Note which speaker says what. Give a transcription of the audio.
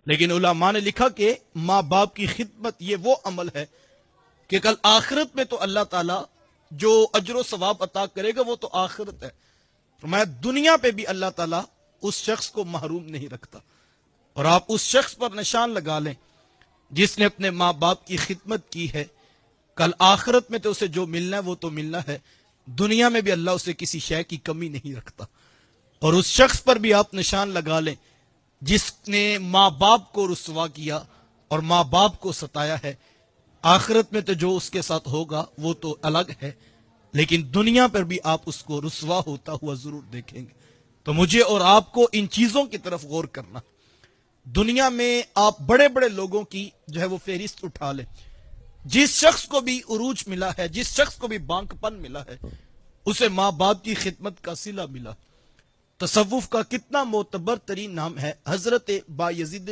Speaker 1: لیکن علماء نے لکھا کہ ماں باپ کی خدمت یہ وہ عمل ہے کہ کل آخرت میں تو اللہ تعالیٰ جو اجر و ثواب عطا کرے گا وہ تو آخرت ہے، فرمایا دنیا پہ بھی اللہ تعالیٰ اس شخص کو محروم نہیں رکھتا۔ اور آپ اس شخص پر نشان لگا لیں جس نے اپنے ماں باپ کی خدمت کی ہے، کل آخرت میں تو اسے جو ملنا ہے وہ تو ملنا ہے، دنیا میں بھی اللہ اسے کسی شے کی کمی نہیں رکھتا۔ اور اس شخص پر بھی آپ نشان لگا لیں جس نے ماں باپ کو رسوا کیا اور ماں باپ کو ستایا ہے، آخرت میں تو جو اس کے ساتھ ہوگا وہ تو الگ ہے، لیکن دنیا پر بھی آپ اس کو رسوا ہوتا ہوا ضرور دیکھیں گے۔ تو مجھے اور آپ کو ان چیزوں کی طرف غور کرنا۔ دنیا میں آپ بڑے بڑے لوگوں کی جو ہے وہ فہرست اٹھا لیں، جس شخص کو بھی عروج ملا ہے، جس شخص کو بھی بانک پن ملا ہے، اسے ماں باپ کی خدمت کا صلہ ملا۔ تصوف کا کتنا معتبر ترین نام ہے حضرت بایزید